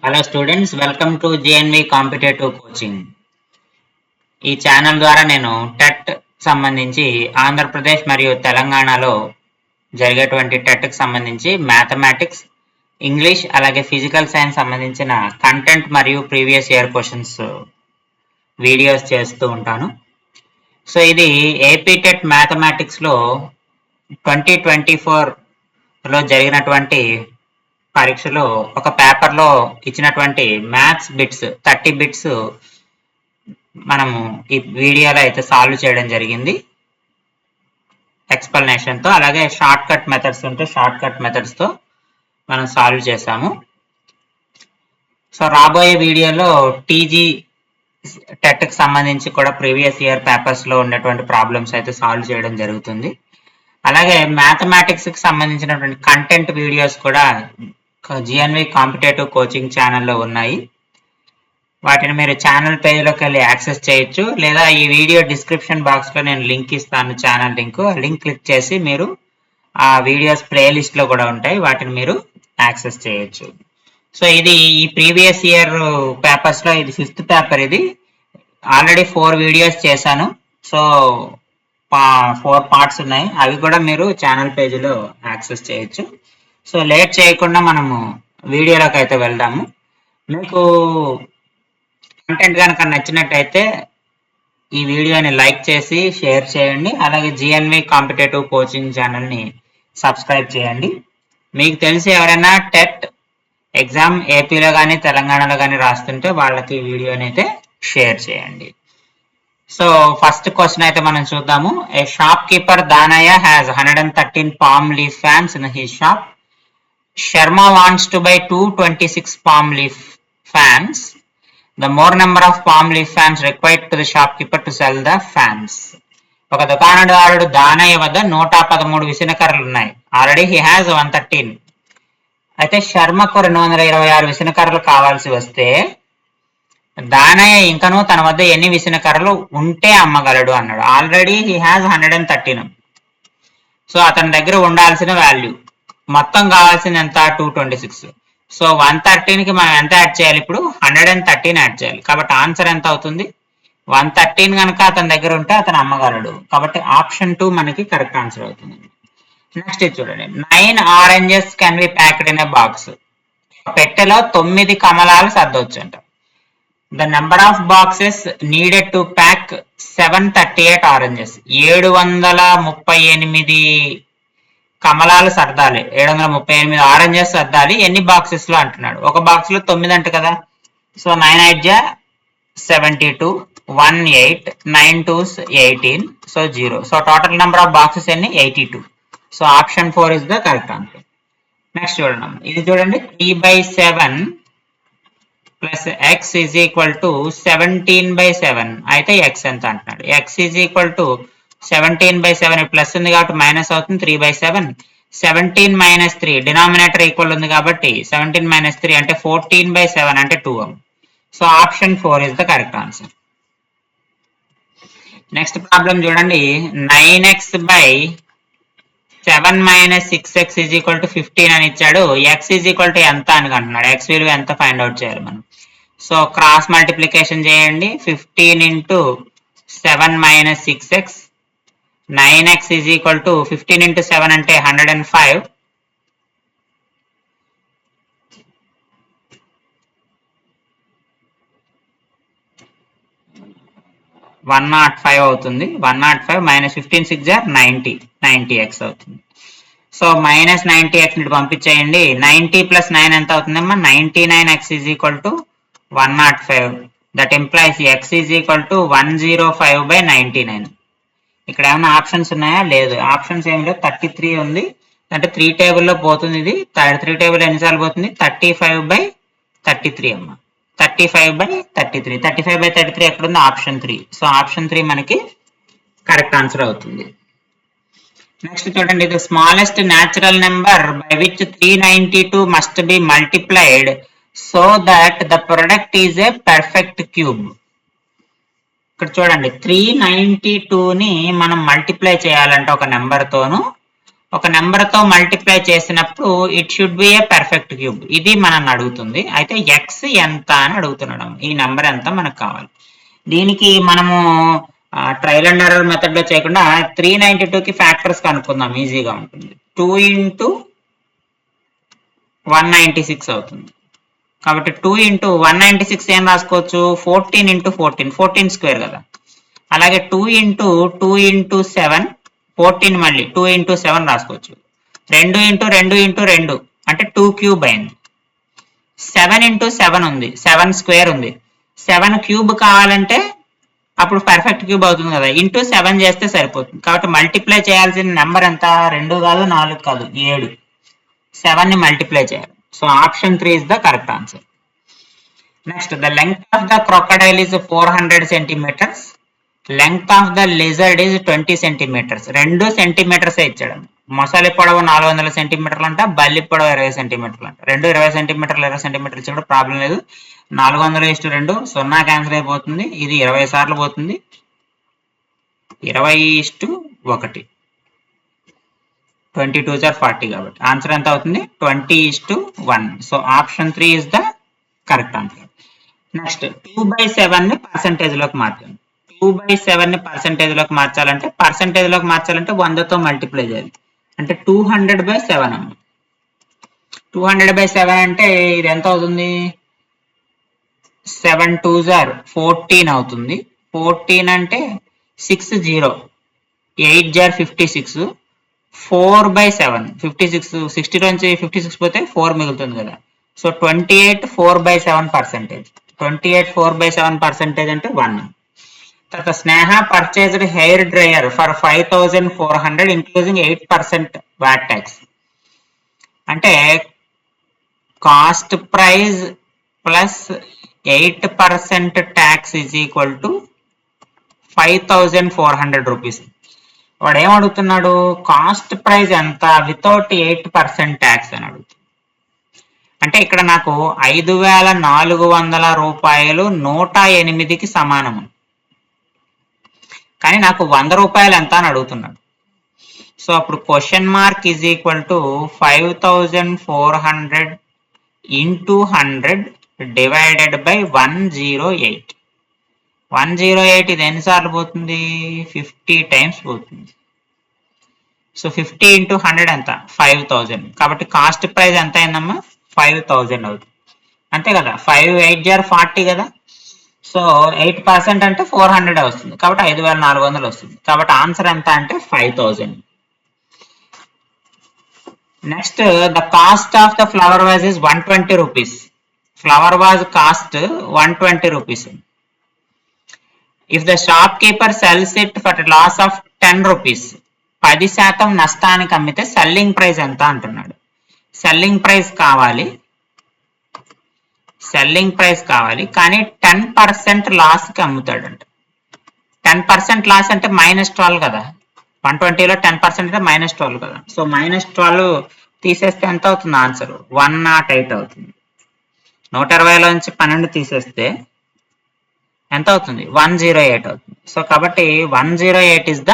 Hello students, welcome to GNV competitive coaching. ఈ channel ద్వారా నేను టెట్ సంబంధించి ఆంధ్రప్రదేశ్ మరియు తెలంగాణలో జరిగేటువంటి టెట్కి సంబంధించి మ్యాథమెటిక్స్, ఇంగ్లీష్ అలాగే ఫిజికల్ సైన్స్ సంబంధించిన కంటెంట్ మరియు ప్రీవియస్ ఇయర్ క్వశ్చన్స్ వీడియోస్ చేస్తూ ఉంటాను. సో ఇది ఏపీ టెట్ మ్యాథమెటిక్స్లో 2024లో జరిగినటువంటి పరీక్షలో ఒక పేపర్లో ఇచ్చినటువంటి మ్యాథ్స్ బిట్స్ 30 బిట్స్ మనము ఈ వీడియోలో అయితే సాల్వ్ చేయడం జరిగింది ఎక్స్ప్లెనేషన్తో. అలాగే షార్ట్ కట్ మెథడ్స్ ఉంటే షార్ట్ కట్ మెథడ్స్తో మనం సాల్వ్ చేసాము. సో రాబోయే వీడియోలో టీజీ టెట్కి సంబంధించి కూడా ప్రీవియస్ ఇయర్ పేపర్స్లో ఉన్నటువంటి ప్రాబ్లమ్స్ అయితే సాల్వ్ చేయడం జరుగుతుంది. అలాగే మ్యాథమెటిక్స్కి సంబంధించినటువంటి కంటెంట్ వీడియోస్ కూడా జిఎన్వి కాంపిటేటివ్ కోచింగ్ ఛానల్లో ఉన్నాయి. వాటిని మీరు ఛానల్ పేజ్లోకి వెళ్ళి యాక్సెస్ చేయొచ్చు, లేదా ఈ వీడియో డిస్క్రిప్షన్ బాక్స్లో నేను లింక్ ఇస్తాను, ఛానల్ లింక్ క్లిక్ చేసి మీరు ఆ వీడియోస్ ప్లేలిస్ట్లో కూడా ఉంటాయి, వాటిని మీరు యాక్సెస్ చేయొచ్చు. సో ఇది ఈ ప్రీవియస్ ఇయర్ పేపర్స్లో ఇది 5th పేపర్. ఇది ఆల్రెడీ 4 వీడియోస్ చేశాను. సో 4 పార్ట్స్ ఉన్నాయి, అవి కూడా మీరు ఛానల్ పేజీలో యాక్సెస్ చేయొచ్చు. సో లేట్ చేయకుండా మనము వీడియోలోకి అయితే వెళ్దాము. మీకు కంటెంట్ కనుక నచ్చినట్టయితే ఈ వీడియోని లైక్ చేసి షేర్ చేయండి. అలాగే జిఎన్వి కాంపిటేటివ్ కోచింగ్ ఛానల్ని సబ్స్క్రైబ్ చేయండి. మీకు తెలిసి ఎవరైనా టెట్ ఎగ్జామ్ ఏపీలో కానీ తెలంగాణలో కానీ రాస్తుంటే వాళ్ళకి ఈ వీడియోని అయితే షేర్ చేయండి. సో ఫస్ట్ క్వశ్చన్ అయితే మనం చూద్దాము. A shopkeeper Danayya has 113 palm leaf fans in his shop. Sharma wants to buy 226 palm leaf fans. The more number of palm leaf fans required to the shopkeeper to sell the fans. ఒక దుకాణదారుడు దానయ్య వద్ద 113 విసనకర్రలు ఉన్నాయి. Already he has 113. అయితే శర్మకు 226 విసనకర్రలు కావాల్సి వస్తే దానయ్య ఇంకనూ తన వద్ద ఎన్ని విసనకర్రలు ఉంటే అమ్మగలడు అన్నాడు. Already he has 113. సో అతని దగ్గర ఉండాల్సిన వాల్యూ మొత్తం కావాల్సింది ఎంత? 226. సో 113కి మనం ఎంత యాడ్ చేయాలి? ఇప్పుడు 113 యాడ్ చేయాలి. కాబట్టి ఆన్సర్ ఎంత అవుతుంది? 113 కనుక అతని దగ్గర ఉంటే అతను అమ్మగలడు. కాబట్టి ఆప్షన్ 2 మనకి కరెక్ట్ ఆన్సర్ అవుతుంది. నెక్స్ట్ చూడండి. 9 oranges can be packed in a box. పెట్టెలో 9 కమలాలు సర్దవచ్చు అంట. The number of boxes needed to pack 738 oranges. 738 కమలాలు సర్దాలి, 738 ఆరెంజెస్ సర్దాలి. ఎన్ని బాక్సెస్ లో అంటున్నాడు? ఒక బాక్స్ లో 9 అంట కదా. So 9 8 72, 1 8, 9 2s 18, so 0. So total number of boxes ఎన్ని? 82. So option 4 is the correct answer. Next చూడండి, ఇది చూడండి. 3/7 plus X is equal to 17/7. అయితే ఎక్స్ ఎంత అంటున్నాడు? X is equal to 17/7. Plus ఉంది కాబట్టి మైనస్ అవుతుంది, 3/7. 17 - 3 డినామినేటర్ ఈక్వల్ ఉంది కాబట్టి 17 - 3 అంటే 14/7 అంటే 2. So option 4 is the correct answer. Next problem చూడండి. 9x/7 - 6x is equal to 15 అని ఇచ్చాడు. ఎక్స్ ఈజ్ ఈక్వల్ టు ఎంత అని అంటున్నాడు. ఎక్స్ విలువ ఎంత ఫైండ్ అవుట్ చేయాలి మనం? సో క్రాస్ మల్టిప్లికేషన్ చేయండి. 15 × 7 - 6x. 9x is equal to 15 × 7 అంటే 105. 105 అవుతుంది. 105 - 15 6 90. 90x అవుతుంది. సో -90x ని పంపించేయండి. 90 + 9 ఎంత అవుతుందమ్మా? 99x is equal to 105. That implies x is equal to 105/99. ఇక్కడ ఏమైనా ఆప్షన్స్ ఉన్నాయా? లేదు, ఆప్షన్స్ ఏమి లేదు. 33 ఉంది అంటే 3 టేబుల్లో పోతుంది. ఇది 3 టేబుల్ ఎన్నిసార్లు పోతుంది? 35/33 అమ్మ. 35/33. 35/33 ఎక్కడుంది? ఆప్షన్ 3. సో ఆప్షన్ 3 మనకి కరెక్ట్ ఆన్సర్ అవుతుంది. నెక్స్ట్ చూడండి. ఇది smallest natural number by which 392 must be multiplied so that the product is a perfect cube. ఇక్కడ చూడండి, 392ని మనం మల్టిప్లై చేయాలంటే ఒక నెంబర్ తోను ఒక నెంబర్ తో మల్టిప్లై చేసినప్పుడు it should be a perfect cube. ఇది మనల్ని అడుగుతుంది. అయితే ఎక్స్ ఎంత అని అడుగుతున్నాడు. ఈ నెంబర్ ఎంత మనకు కావాలి. దీనికి మనము ట్రయల్ అండ్ ఎర్రర్ మెథడ్ లో చేయకుండా 392కి ఫ్యాక్టర్స్ కనుక్కుందాం, ఈజీగా ఉంటుంది. 2 into 196 అవుతుంది. కాబట్టి 2 into 196 ఏం రాసుకోవచ్చు, 14 into 14 స్క్వేర్ కదా. అలాగే 2 into 7 14 మళ్ళీ 2 into 7 రాసుకోవచ్చు. 2 into 2 into 2 అంటే 2 క్యూబ్ అయింది. 7 into 7 ఉంది, 7 స్క్వేర్ ఉంది. 7 క్యూబ్ కావాలంటే అప్పుడు పర్ఫెక్ట్ క్యూబ్ అవుతుంది కదా, ఇంటూ 7 చేస్తే సరిపోతుంది. కాబట్టి మల్టిప్లై చేయాల్సిన నెంబర్ ఎంత, 2 కాదు 4 కాదు 7. 7 ని మల్టిప్లై చేయాలి. So option 3 is the correct answer. Next, the length of the crocodile is 400 centimeters. Length of the lizard is 20 centimeters. 2 centimetres ఇచ్చాడు. మొసలి పొడవు 400 సెంటీమీటర్లు అంట, బల్లి పొడవు 20 సెంటీమీటర్లు అంట. 20 సెంటీమీటర్లు 20 సెంటీమీటర్లు ఇచ్చి కూడా ప్రాబ్లం లేదు. 400:2 0 క్యాన్సిల్ అయిపోతుంది. ఇది 20 సార్లు పోతుంది. 20:1 22s are 40 కాబట్టి ఆన్సర్ ఎంత అవుతుంది, 20:1. So option 3 is the correct answer. Next 2/7 ని పర్సెంటేజ్ లోకి మార్చండి. 2/7 ని పర్సెంటేజ్ లోకి మార్చాలంటే 100తో మల్టిప్లై చేయాలి. అంటే 200/7 అమ్మ. 200/7 అంటే ఇది ఎంత అవుతుంది, 7 2s are 14 అవుతుంది. 14 అంటే 6 0 8 jar 56. 4/7 56, 60 నుంచి 56 పోతే 4 మిగులుతుంది కదా. సో 28 4/7%. 28 4/7% అంటే 1. తర్వాత స్నేహ purchased hair dryer for 5400 including 8% VAT tax. అంటే cost price plus 8% tax is equal to 5400 rupees. వాడు ఏం అడుగుతున్నాడు, కాస్ట్ ప్రైస్ ఎంత వితౌట్ 8% ట్యాక్స్ అని అడుగుతుంది. అంటే ఇక్కడ నాకు 5400 రూపాయలు 108కి సమానము, కానీ నాకు 100 రూపాయలు ఎంత అని అడుగుతున్నాడు. సో అప్పుడు question mark is equal to 5400 into 100 divided by 108. 108 ఇది ఎన్నిసార్లు పోతుంది, 50 టైమ్స్ పోతుంది. సో 50 into 100 ఎంత, 5000. కాబట్టి కాస్ట్ ప్రైస్ ఎంత అయిందమ్మా, 5000 అవుతుంది. అంతే కదా, 5 8 jar 40 కదా. సో 8% అంటే 400 వస్తుంది. కాబట్టి 5400 వస్తుంది. కాబట్టి ఆన్సర్ ఎంత అంటే 5000. Next, the cost of the flower was is 120 rupees. Flower was cost 120 rupees. If the shopkeeper sells it for loss of 10 rupees, 10% నష్టానికి అమ్మితే సెల్లింగ్ ప్రైస్ ఎంత అంటున్నాడు. సెల్లింగ్ ప్రైస్ కావాలి కానీ 10% లాస్ కి అమ్ముతాడంట. 10% లాస్ అంటే -12 కదా. 120లో 10% అంటే -12 కదా. సో -12 తీసేస్తే ఎంత అవుతుంది ఆన్సర్, 108 అవుతుంది. 120లోంచి 12 తీసేస్తే ఎంత అవుతుంది, 108 అవుతుంది. సో కాబట్టి 108 is the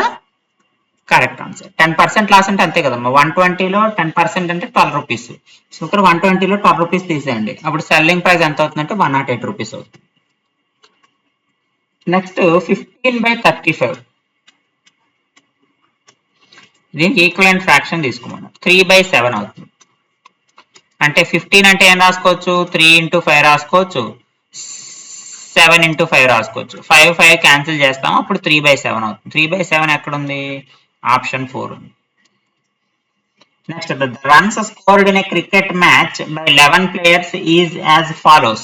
correct answer. 10% loss అంటే అంతే కదమ్మా. 120లో 10% అంటే 12 రూపీస్. సో ఇక్కడ 120లో 12 రూపీస్ తీసేయండి. అప్పుడు సెల్లింగ్ ప్రైస్ ఎంత అవుతుందంటే 108 రూపీస్ అవుతుంది. నెక్స్ట్ 15/35. దీనికి ఈక్వలెంట్ ఫ్రాక్షన్ తీసుకోమన్నాం. 3/7 అవుతుంది. అంటే 15 అంటే ఏం రాసుకోవచ్చు, 3 into 5 రాసుకోవచ్చు, 7 into 5 రాసుకోవచ్చు. 5 క్యాన్సిల్ చేస్తాము, అప్పుడు 3/7 అవుతుంది. 3/7 ఎక్కడుంది, ఆప్షన్ 4 ఉంది. Next, the runs scored in a cricket match by 11 players is as follows: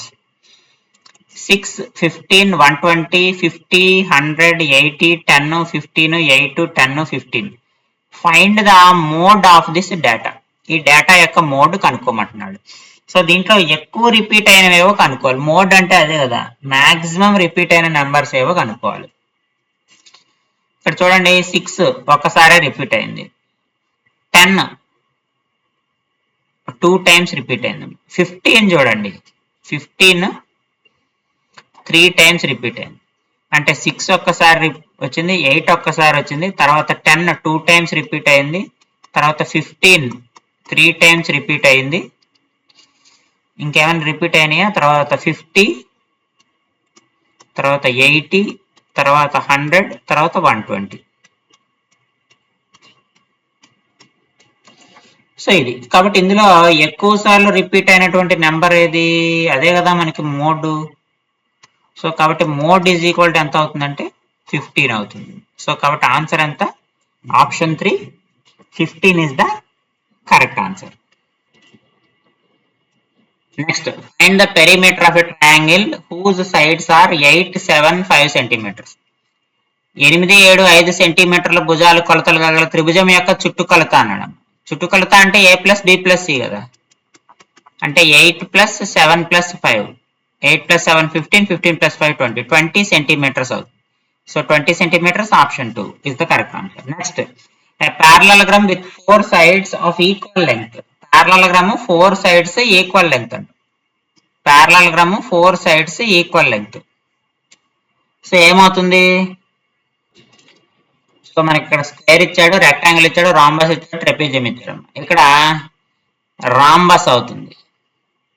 6 15 120 50 100 80 10 15 8 10 15. Find the mode of this data. ఈ డేటా యొక్క మోడ్ కనుక్కోమంటున్నాడు. సో దీంట్లో ఎక్కువ రిపీట్ అయినవేవో కనుక్కోవాలి. మోడ్ అంటే అదే కదా, మాక్సిమం రిపీట్ అయిన నెంబర్స్ ఏవో కనుక్కోవాలి. ఇక్కడ చూడండి, 6 ఒక్కసారే రిపీట్ అయింది. 10 2 టైమ్స్ రిపీట్ అయింది. 15 చూడండి, 15 3 టైమ్స్ రిపీట్ అయింది. అంటే 6 ఒక్కసారి వచ్చింది, 8 ఒక్కసారి వచ్చింది, తర్వాత 10 2 టైమ్స్ రిపీట్ అయింది, తర్వాత 15 3 టైమ్స్ రిపీట్ అయింది. ఇంకేమైనా రిపీట్ అయినాయా? తర్వాత 50, తర్వాత 80, తర్వాత 100, తర్వాత 120. సో ఇది కాబట్టి ఇందులో ఎక్కువ సార్లు రిపీట్ అయినటువంటి నెంబర్ ఏది? అదే కదా మనకి మోడ్. సో కాబట్టి మోడ్ ఈజ్ ఈక్వల్ టు ఎంత అవుతుందంటే 15 అవుతుంది. సో కాబట్టి ఆన్సర్ ఎంత? Option 3 15 is the correct answer. Next, find the perimeter of a triangle whose sides are 8, 7, 5 centimetres. 8, 7, 5 సెంటీమీటర్ల భుజాలు కొలతలు గల త్రిభుజం యొక్క చుట్టుకొలత అన్నాడు. చుట్టుకొలత అంటే a plus b plus c కదా, అంటే 8 plus 7 plus 5, 8 plus 7 15, 15 plus 5 20, 20 centimetres అవుతుంది. So 20 centimetres option 2 is the correct answer. Next, a parallelogram with 4 sides of equal length. Parallelogram 4 sides equal length అంట. Parallelogram 4 sides equal length. So ఏమవుతుంది? So మనకి ఇక్కడ square ఇచ్చాడు, rectangle ఇచ్చాడు, rhombus ఇచ్చాడు, trapezium ఇచ్చాడు. ఇక్కడ రాంబస్ అవుతుంది.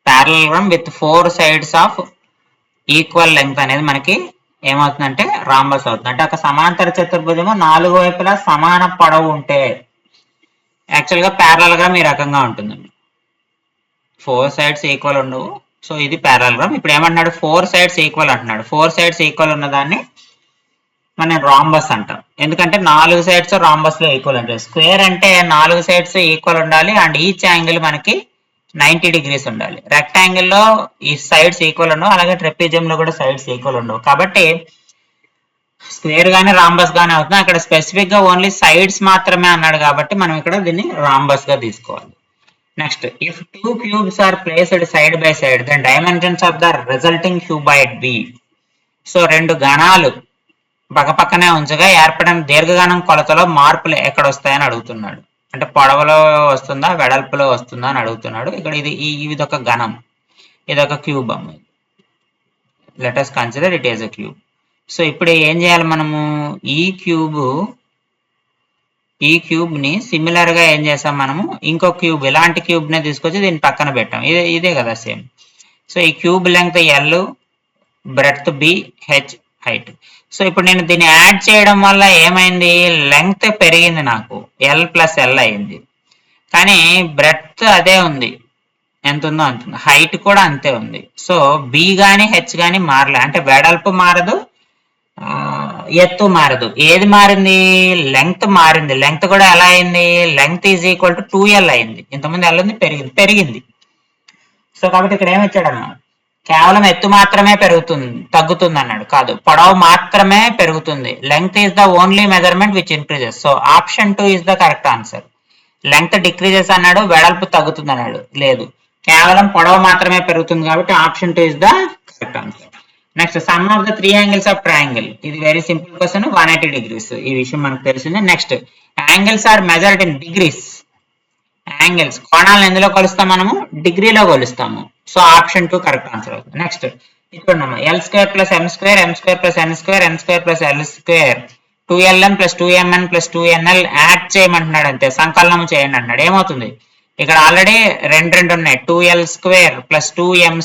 Parallelogram with 4 sides of equal length అనేది మనకి ఏమవుతుందంటే రాంబస్ అవుతుంది. అంటే ఒక సమాంతర చతుర్భుజము 4 వైపులా సమాన పొడవు ఉంటే యాక్చువల్ గా పారలెలోగ్రామ్ ఈ రకంగా ఉంటుందండి. 4 sides ఈక్వల్ ఉండవు. సో ఇది పారలెలోగ్రామ్. ఇప్పుడు ఏమంటున్నాడు? 4 sides ఈక్వల్ అంటున్నాడు. 4 sides ఈక్వల్ ఉన్నదాన్ని మనం రాంబస్ అంటాం. ఎందుకంటే 4 sides రాంబస్ లో ఈక్వల్ ఉంటాయి. స్క్వేర్ అంటే 4 sides ఈక్వల్ ఉండాలి అండ్ ఈచ్ యాంగిల్ మనకి 90 degrees ఉండాలి. రెక్టాంగిల్ లో ఈ సైడ్స్ ఈక్వల్ ఉండవు, అలాగే ట్రెపిజియం లో కూడా సైడ్స్ ఈక్వల్ ఉండవు. కాబట్టి స్క్వేర్ గానీ రాంబస్ గానీ అవుతుంది. అక్కడ స్పెసిఫిక్ గా ఓన్లీ సైడ్స్ మాత్రమే అన్నాడు కాబట్టి మనం ఇక్కడ దీన్ని రాంబస్ గా తీసుకోవాలి. Next, if 2 cubes are placed side by side then dimensions of the resulting cuboid be. So 2 గణాలు పక్కపక్కనే ఉంచగా ఏర్పడిన దీర్ఘగణం కొలతలో మార్పులు ఎక్కడ వస్తాయని అడుగుతున్నాడు. అంటే పొడవులో వస్తుందా, వెడల్పులో వస్తుందా అని అడుగుతున్నాడు. ఇక్కడ ఇది ఒక గణం, ఇదొక క్యూబ్ అమ్మ. Let us consider it is a cube. So ఇప్పుడు ఏం చేయాలి మనము? ఈ క్యూబ్ ని సిమిలర్ గా ఏం చేసాం మనము? ఇంకో క్యూబ్, ఇలాంటి క్యూబ్ నే తీసుకొచ్చి దీన్ని పక్కన పెట్టాం. ఇదే కదా సేమ్. సో ఈ cube length L, breadth B, H, height. So ఇప్పుడు నేను దీన్ని యాడ్ చేయడం వల్ల ఏమైంది? లెంగ్త్ పెరిగింది, నాకు L ప్లస్ L అయింది. కానీ బ్రెడ్త్ అదే ఉంది, ఎంత ఉందో అంత ఉంది. హైట్ కూడా అంతే ఉంది. సో B గాని H గాని మారలే. అంటే వెడల్పు మారదు, ఎత్తు మారదు. ఏది మారింది? లెంగ్త్ మారింది. లెంగ్త్ కూడా ఎలా అయింది? Length is equal to 2L అయింది. ఇంతకుముందు L ఉంది, పెరిగింది. సో కాబట్టి ఇక్కడ ఏమిచ్చాడన్నా? కేవలం ఎత్తు మాత్రమే తగ్గుతుంది అన్నాడు. కాదు, పొడవు మాత్రమే పెరుగుతుంది. Length is the only measurement which increases. So option 2 is the correct answer. Length decreases అన్నాడు, వెడల్పు తగ్గుతుంది అన్నాడు. లేదు, కేవలం పొడవు మాత్రమే పెరుగుతుంది కాబట్టి option 2 is the correct answer. Next, sum of the 3 angles of triangle. ఇది వెరీ సింపుల్ క్వశ్చన్, 180 degrees. ఈ విషయం మనకు తెలిసింది. Next, angles are measured in degrees. Angles, కోణాలను ఎందులో కొలుస్తాం మనము? డిగ్రీలో కొలుస్తాము. సో ఆప్షన్ 2 కరెక్ట్ ఆన్సర్ అవుతుంది. నెక్స్ట్ ఇక్కడ L² plus M², M² plus N², N² plus L², 2LM plus 2MN plus 2NL add చేయమంటున్నాడు. అంతే, సంకలనం చేయండి అన్నాడు. ఏమవుతుంది? ఇక్కడ ఆల్రెడీ రెండు ఉన్నాయి. 2L² plus 2M²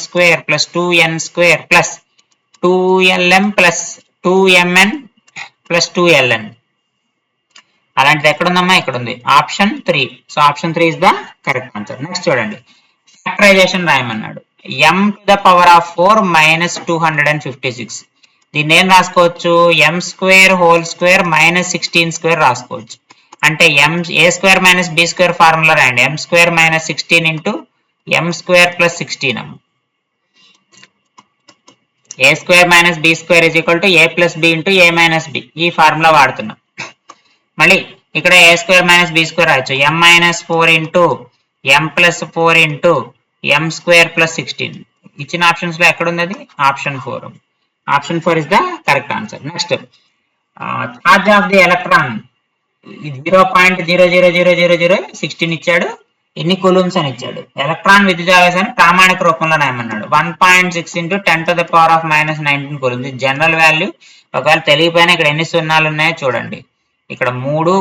plus 2N² plus 2LM plus 2MN plus 2LN. అలాంటిది ఎక్కడుందమ్మా? ఇక్కడ ఉంది, option 3. So option 3 is the correct answer. Next చూడండి, ఫ్యాక్టరైజేషన్ రాయమన్నాడు. m⁴ minus 256. దీన్ని ఏం రాసుకోవచ్చు? m² హోల్ స్క్వేర్ మైనస్ 16² రాసుకోవచ్చు. అంటే a² మైనస్ b² ఫార్ములా రాయండి. m² minus 16 into m² plus 16. a² minus b² is equal to a plus b into a minus b. ఈ formula వాడుతున్నాం. మళ్ళీ ఇక్కడ a² మైనస్ b² రాయొచ్చు. m-4 into m plus 4 into m² plus 16. ఇచ్చిన options లో ఎక్కడ ఉంది? అది option 4. Option 4 is the correct answer. Next, charge of the electron 0.0000016 ఇచ్చాడు. ఎన్ని కూలూమ్స్ అని ఇచ్చాడు. ఎలక్ట్రాన్ విద్యుదావేశాన్ని ప్రామాణిక రూపంలో రాయమన్నాడు. 1.6 ఇంటూ 10⁻⁻19 కూలూమ్స్. General value. ఒకవేళ తెలియపోయినా ఇక్కడ ఎన్ని సున్నాలు ఉన్నాయో చూడండి. ఇక్కడ 3,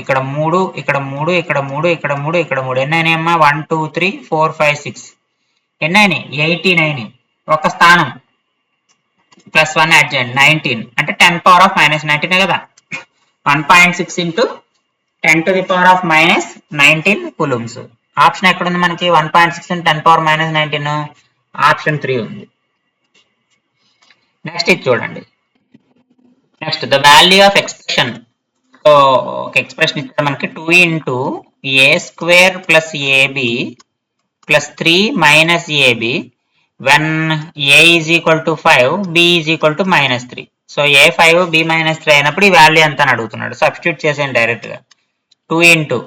ఇక్కడ 3, ఇక్కడ 3, ఇక్కడ 3, ఇక్కడ 3, ఇక్కడ 3 ఎన్ని అయినాయమ్మా? 1 2 3 4 5 6 ఎన్ని అయినాయి? 18 అయినాయి. ఒక స్థానం +1 యాడ్ చేయండి 19 అంటే 10⁻⁻19 కదా. 1.6 ఇంటూ 10⁻⁻19 కూలుంబ్స్. ఆప్షన్ ఎక్కడుంది మనకి? 1.6 ఇంటూ 10⁻⁻19 ఆప్షన్ 3 ఉంది. నెక్స్ట్ ఇది చూడండి. Next the value of expression. So ఒక ఎక్స్ప్రెషన్ ఇచ్చారు మనకి 2 into a² plus ab plus 3 minus ab when a is equal to 5 b is equal to -3. So a 5 b -3 అయినప్పుడు ఈ వాల్యూ ఎంత అని అడుగుతున్నాడు. సబ్స్టిట్యూట్ చేసేయండి డైరెక్ట్ గా. 2 ఇంటూ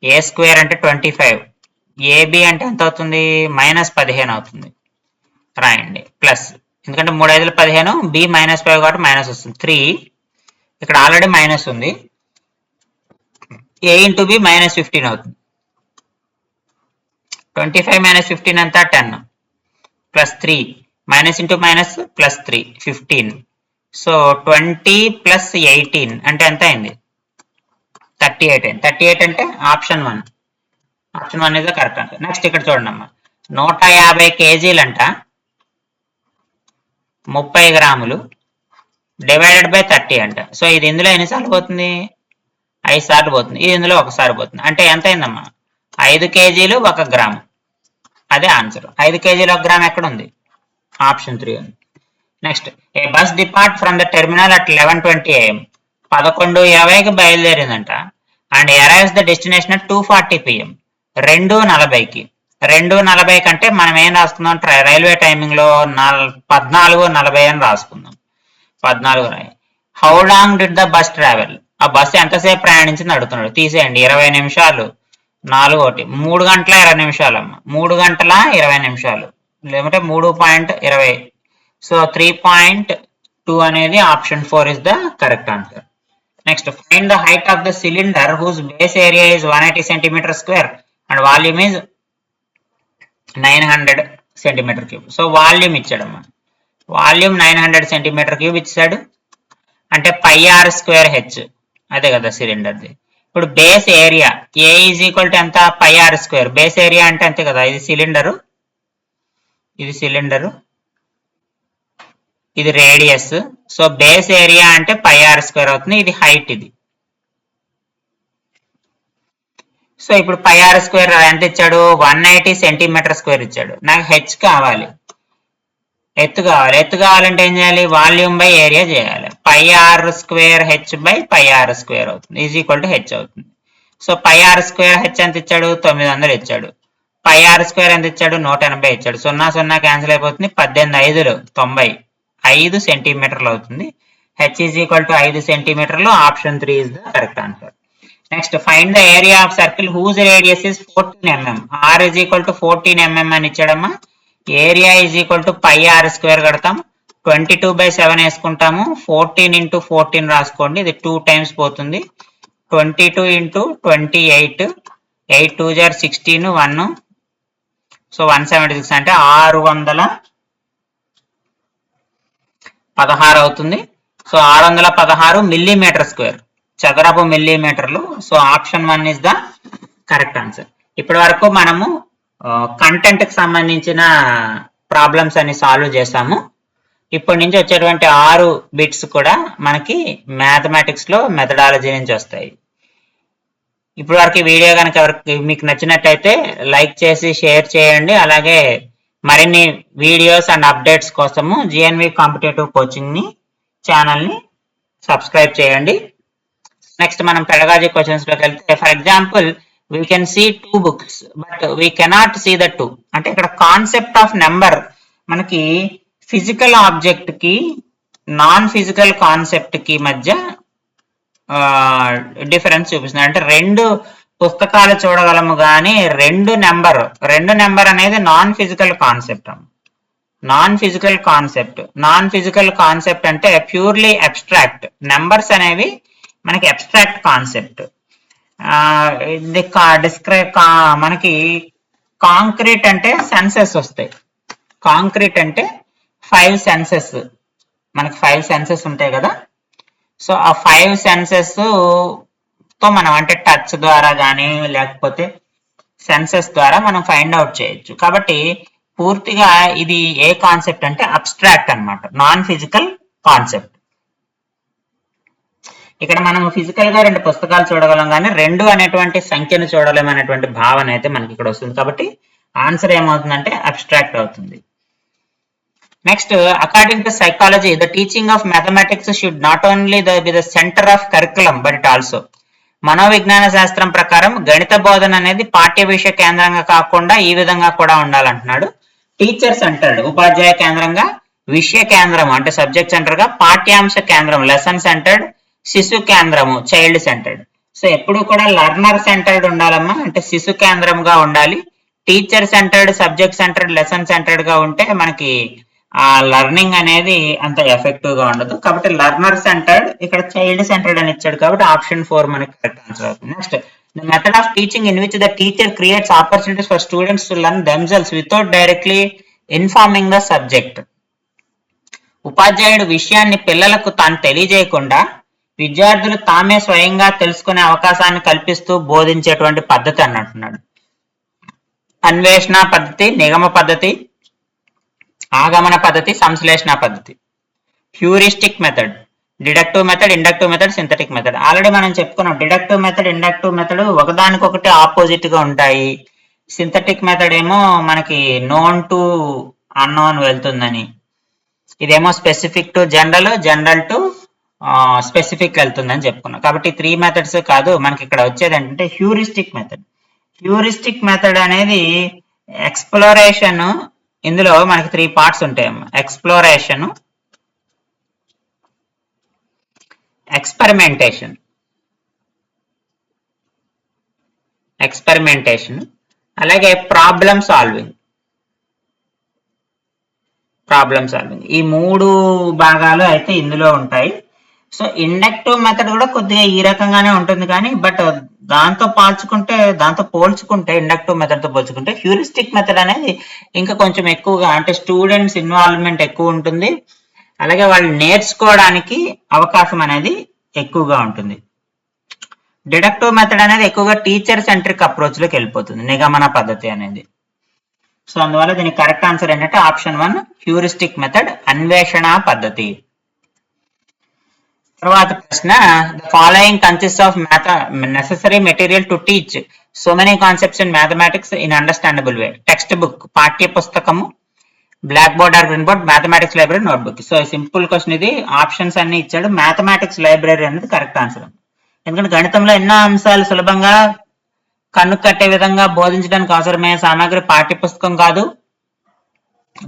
a² అంటే 25, ab అంటే ఎంత అవుతుంది? -15 అవుతుంది. రాయండి ప్లస్, ఎందుకంటే 3 5 15, b -5 కాబట్టి మైనస్ వస్తుంది. 3 ఇక్కడ ఆల్రెడీ మైనస్ ఉంది. a ఇంటూ b -15 అవుతుంది. 25 - 15 ఎంత? 10 plus 3 minus into minus plus 3 15. So 20 plus 18 అంటే ఎంత అయింది? 38 అయింది. 38 అంటే option 1. Option 1 is the correct answer. Next ఇక్కడ చూడండి అమ్మా, 150 కేజీలంట 30 గ్రాములు డివైడెడ్ బై 30 అంట. సో ఇది ఇందులో ఎన్నిసార్లు పోతుంది? 5 సార్లు పోతుంది. ఇది ఇందులో ఒకసారి పోతుంది. అంటే ఎంత అయిందమ్మా? 5 కేజీలు 1 గ్రాము. అదే ఆన్సర్. 5 కేజీలు 1 గ్రామ్ ఎక్కడ ఉంది? ఆప్షన్ 3 ఉంది. Next, a bus depart from the terminal at 11:20 AM 11:20కి బయలుదేరిందంట and arrives the destination at 2:40 PM 2:40కి. 2:40 కంటే మనం ఏం రాసుకుందాం? రైల్వే టైమింగ్ లో 14:40 అని రాసుకుందాం. 14. How long did the bus travel? ఆ బస్సు ఎంతసేపు ప్రయాణించింది అడుగుతున్నాడు. తీసేయండి. 20 నిమిషాలు 4 1 3 గంటల 20 నిమిషాలు అమ్మ. 3 గంటల 20 నిమిషాలు లేదంటే 3.20. సో 3.2 అనేది option 4 is the correct answer. Next, find the height of the cylinder whose base area is 180 cm² and volume is 900 cm3. So volume ఇచ్చాడమ్మా. వాల్యూమ్ 900 cm3 ఇచ్చాడు. అంటే πr²h అదే కదా సిలిండర్ది. ఇప్పుడు base area A is equal to ఎంత? πr². Base area అంటే అంతే కదా. ఇది సిలిండరు, ఇది సిలిండరు, ఇది రేడియస్. సో బేస్ ఏరియా అంటే πr² అవుతుంది. ఇది హైట్. ఇది సో ఇప్పుడు πr² ఎంత ఇచ్చాడు? 180 cm² ఇచ్చాడు. నాకు హెచ్ కావాలి, ఎత్తు కావాలి. ఎత్తు కావాలంటే ఏం చేయాలి? వాల్యూమ్ బై ఏరియా చేయాలి. πr²h బై πr² అవుతుంది ఈజ్ ఈక్వల్ టు హెచ్ అవుతుంది. సో πr²h ఎంత ఇచ్చాడు? 900 ఇచ్చాడు. πr² ఎంత ఇచ్చాడు? 180 ఇచ్చాడు. 0 0 క్యాన్సిల్ అయిపోతుంది. 18 5 95 సెంటీమీటర్లు అవుతుంది. హెచ్ ఈజ్ ఈక్వల్ టు 5 సెంటీమీటర్లు. Option 3 is the correct answer. Next, find the area of circle whose radius is 14 mm. r is equal to 14 mm అని ఇచ్చాడమ్మా. Area is equal to πr² కడతాం. 22/7 వేసుకుంటాము. 14 ఇంటూ 14 రాసుకోండి. ఇది 2 టైమ్స్ పోతుంది. 22 into 28 8 2 16 1. So 176 అంటే 616 అవుతుంది. సో 616 mm², చదరపు మిల్లీమీటర్లు. So option 1 is the correct answer. ఇప్పటి వరకు మనము కంటెంట్ కి సంబంధించిన ప్రాబ్లమ్స్ అన్ని సాల్వ్ చేసాము. ఇప్పటి నుంచి వచ్చేటువంటి 6 బిట్స్ కూడా మనకి మ్యాథమెటిక్స్ లో మెథడాలజీ నుంచి వస్తాయి. ఇప్పటి వరకు ఈ వీడియో కనుక మీకు నచ్చినట్టయితే లైక్ చేసి షేర్ చేయండి. అలాగే మరిన్ని వీడియోస్ అండ్ అప్డేట్స్ కోసము జిఎన్వి కాంపిటేటివ్ కోచింగ్ ని ఛానల్ ని సబ్స్క్రైబ్ చేయండి. నెక్స్ట్ మనం పెడగాజీ క్వశ్చన్స్ లోకి వెళ్తే, for example we can see 2 books but we cannot see the 2. అంటే ఇక్కడ కాన్సెప్ట్ ఆఫ్ నెంబర్ మనకి ఫిజికల్ ఆబ్జెక్ట్ కి నాన్ ఫిజికల్ కాన్సెప్ట్ కి మధ్య డిఫరెన్స్ చూపిస్తుంది. అంటే 2 పుస్తకాలు చూడగలము కానీ 2 నెంబర్ అనేది non physical concept. Non physical concept అంటే ప్యూర్లీ అబ్స్ట్రాక్ట్. నెంబర్స్ అనేవి మనకి అబ్స్ట్రాక్ట్ కాన్సెప్ట్. మనకి కాంక్రీట్ అంటే సెన్సెస్ వస్తాయి. కాంక్రీట్ అంటే 5 సెన్సెస్, మనకి 5 సెన్సెస్ ఉంటాయి కదా. సో ఆ 5 సెన్సెస్ తో మనం అంటే టచ్ ద్వారా కానీ లేకపోతే సెన్సెస్ ద్వారా మనం ఫైండ్ అవుట్ చేయొచ్చు. కాబట్టి పూర్తిగా ఇది ఏ కాన్సెప్ట్ అంటే అబ్స్ట్రాక్ట్ అన్నమాట, నాన్ ఫిజికల్ కాన్సెప్ట్. ఇక్కడ మనం ఫిజికల్ గా 2 పుస్తకాలు చూడగలం కానీ 2 అనేటువంటి సంఖ్యను చూడలేం అనేటువంటి భావన అయితే మనకి ఇక్కడ వస్తుంది. కాబట్టి ఆన్సర్ ఏమవుతుందంటే అబ్స్ట్రాక్ట్ అవుతుంది. Next, according to psychology the teaching of mathematics should not only be the centre of curriculum but it also. మనోవిజ్ఞాన శాస్త్రం ప్రకారం గణిత బోధన అనేది పాఠ్య విషయ కేంద్రంగా కాకుండా ఈ విధంగా కూడా ఉండాలంటున్నాడు. టీచర్ సెంటర్డ్, ఉపాధ్యాయ కేంద్రంగా, విషయ కేంద్రం అంటే సబ్జెక్ట్ సెంటర్ గా, పాఠ్యాంశ కేంద్రం లెసన్ సెంటర్డ్, శిశు కేంద్రము చైల్డ్ సెంటర్డ్. సో ఎప్పుడు కూడా లర్నర్ సెంటర్డ్ ఉండాలమ్మా, అంటే శిశు కేంద్రంగా ఉండాలి. Teacher centred, subject centred, lesson centred గా ఉంటే మనకి ఆ లర్నింగ్ అనేది అంత ఎఫెక్టివ్ గా ఉండదు. కాబట్టి లర్నర్ సెంటర్డ్, ఇక్కడ చైల్డ్ సెంటర్డ్ అని ఇచ్చాడు కాబట్టి ఆప్షన్ 4 మనకి కరెక్ట్ ఆన్సర్ అవుతుంది. Next, the method of teaching in which the teacher creates opportunities for students to learn themselves without directly informing the subject. ఉపాధ్యాయుడు విషయాన్ని పిల్లలకు తాను తెలియజేయకుండా విద్యార్థులు తామే స్వయంగా తెలుసుకునే అవకాశాన్ని కల్పిస్తూ బోధించేటువంటి పద్ధతి అన్నట్టున్నాడు. అన్వేషణ పద్ధతి, నిగమ పద్ధతి, ఆగమన పద్ధతి, సంశ్లేషణ పద్ధతి. Heuristic method, deductive method, inductive method, synthetic method. Already మనం చెప్పుకున్నాం డిడక్టివ్ మెథడ్, ఇండక్టివ్ మెథడ్ ఒకదానికొకటి ఆపోజిట్ గా ఉంటాయి. సింథటిక్ మెథడ్ ఏమో మనకి నోన్ టు అన్నోన్ వెళ్తుందని, ఇదేమో specific to general, general to specific వెళ్తుందని చెప్పుకున్నాం. కాబట్టి 3 మెథడ్స్ కాదు, మనకి ఇక్కడ వచ్చేది ఏంటంటే హ్యూరిస్టిక్ మెథడ్. హ్యూరిస్టిక్ మెథడ్ అనేది ఎక్స్ప్లోరేషన్, ఇందులో మనకి 3 పార్ట్స్ ఉంటాయి. ఎక్స్ప్లోరేషన్, ఎక్స్పెరిమెంటేషన్, అలాగే ప్రాబ్లం సాల్వింగ్. ఈ 3 భాగాలు అయితే ఇందులో ఉంటాయి. సో ఇండక్టివ్ మెథడ్ కూడా కొద్దిగా ఈ రకంగానే ఉంటుంది కానీ బట్ దాంతో పోల్చుకుంటే ఇండక్టివ్ మెథడ్ తో పోల్చుకుంటే హ్యూరిస్టిక్ మెథడ్ అనేది ఇంకా కొంచెం ఎక్కువగా, అంటే స్టూడెంట్స్ ఇన్వాల్వ్మెంట్ ఎక్కువ ఉంటుంది, అలాగే వాళ్ళు నేర్చుకోవడానికి అవకాశం అనేది ఎక్కువగా ఉంటుంది. డిడక్టివ్ మెథడ్ అనేది ఎక్కువగా టీచర్ సెంట్రిక్ అప్రోచ్ లోకి వెళ్ళిపోతుంది, నిగమన పద్ధతి అనేది. సో అందువల్ల దీనికి కరెక్ట్ ఆన్సర్ ఏంటంటే ఆప్షన్ 1 హ్యూరిస్టిక్ మెథడ్, అన్వేషణ పద్ధతి. తర్వాత ప్రశ్న, the following consist of necessary material to teach so many concepts in mathematics in understandable way. Textbook, పాఠ్య పుస్తకము, blackboard or green board, mathematics library, notebook. So simple question ఇది, options అన్ని ఇచ్చాడు. Mathematics library అనేది correct answer. ఎందుకంటే గణితంలో ఎన్నో అంశాలు సులభంగా కన్ను కట్టే విధంగా బోధించడానికి అవసరమైన సామాగ్రి పాఠ్య పుస్తకం కాదు,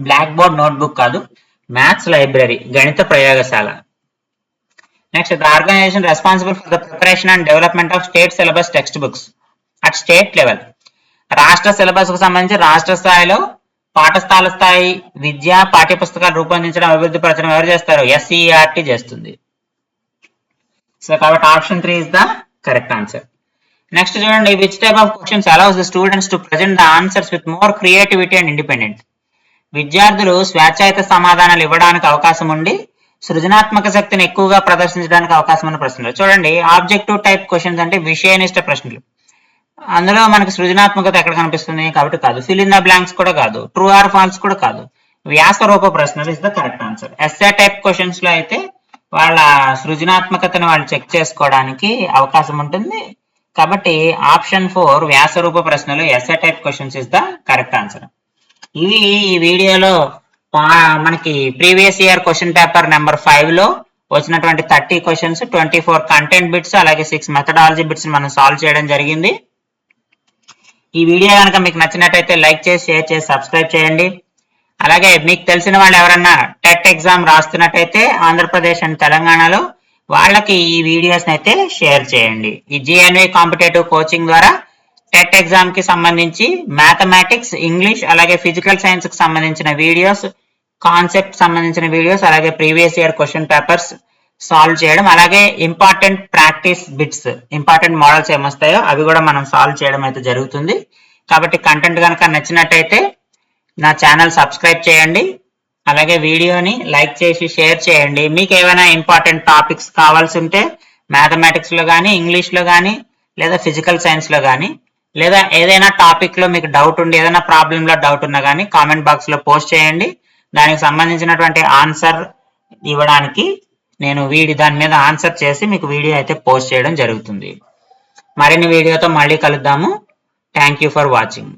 బ్లాక్ బోర్డ్, నోట్బుక్ కాదు, మ్యాథ్స్ లైబ్రరీ, గణిత ప్రయోగశాల. Next, the organisation responsible for the preparation and development of state syllabus text books at state level. రాష్ట్ర సిలబస్ కు సంబంధించి రాష్ట్ర స్థాయిలో పాఠశాల స్థాయి విద్యా పాఠ్య పుస్తకాలు రూపొందించడం, అభివృద్ధి పరచడం ఎవరు చేస్తారు? SCERT చేస్తుంది. సో కాబట్టి option 3 is the correct answer. Next చూడండి, which type of questions allows the students to present the answers with more creativity and independent. విద్యార్థులు స్వేచ్ఛాయుత సమాధానాలు ఇవ్వడానికి అవకాశం ఉండి సృజనాత్మక శక్తిని ఎక్కువగా ప్రదర్శించడానికి అవకాశం ఉన్న ప్రశ్నలు. చూడండి, ఆబ్జెక్టివ్ టైప్ క్వశ్చన్స్ అంటే విషయనిష్ట ప్రశ్నలు, అందులో మనకి సృజనాత్మకత ఎక్కడ కనిపిస్తుంది? కాబట్టి కాదు. ఫిల్ ఇన్ ద బ్లాంక్స్ కూడా కాదు, ట్రూ ఆర్ ఫాల్స్ కూడా కాదు. వ్యాస రూప ప్రశ్నలు is the correct answer. SA type questions లో అయితే వాళ్ళ సృజనాత్మకతను వాళ్ళు చెక్ చేసుకోవడానికి అవకాశం ఉంటుంది. కాబట్టి ఆప్షన్ 4 వ్యాస రూప ప్రశ్నలు, SA type questions is the correct answer. ఇవి ఈ వీడియోలో మనకి previous year question paper number 5 లో వచ్చినటువంటి 30 క్వశ్చన్స్, 24 కంటెంట్ బిట్స్, అలాగే 6 మెథడాలజీ బిట్స్ మనం సాల్వ్ చేయడం జరిగింది. ఈ వీడియో కనుక మీకు నచ్చినట్టయితే లైక్ చేసి, షేర్ చేసి, సబ్స్క్రైబ్ చేయండి. అలాగే మీకు తెలిసిన వాళ్ళు ఎవరన్నా టెట్ ఎగ్జామ్ రాస్తున్నట్టయితే ఆంధ్రప్రదేశ్ అండ్ తెలంగాణలో వాళ్ళకి ఈ వీడియోస్ అయితే షేర్ చేయండి. ఈ GNV కాంపిటేటివ్ కోచింగ్ ద్వారా టెట్ ఎగ్జామ్ కి సంబంధించి మ్యాథమెటిక్స్, ఇంగ్లీష్, అలాగే ఫిజికల్ సైన్స్ కి సంబంధించిన వీడియోస్, కాన్సెప్ట్ సంబంధించిన వీడియోస్, అలాగే previous year question papers solve చేయడం, అలాగే important practice bits, important models ఏమొస్తాయో అవి కూడా మనం సాల్వ్ చేయడం అయితే జరుగుతుంది. కాబట్టి కంటెంట్ కనుక నచ్చినట్టయితే నా ఛానల్ సబ్స్క్రైబ్ చేయండి, అలాగే వీడియోని లైక్ చేసి షేర్ చేయండి. మీకు ఏమైనా ఇంపార్టెంట్ టాపిక్స్ కావాల్సి ఉంటే మ్యాథమెటిక్స్లో కానీ ఇంగ్లీష్లో కానీ లేదా ఫిజికల్ సైన్స్లో కానీ లేదా ఏదైనా టాపిక్లో మీకు డౌట్ ఉండి ఏదైనా ప్రాబ్లంలో డౌట్ ఉన్నా కానీ కామెంట్ బాక్స్లో పోస్ట్ చేయండి. దానికి సంబంధించినటువంటి ఆన్సర్ ఇవ్వడానికి నేను దాని మీద ఆన్సర్ చేసి మీకు వీడియో అయితే పోస్ట్ చేయడం జరుగుతుంది. మరిన్ని వీడియోతో మళ్ళీ కలుద్దాము. Thank you for watching.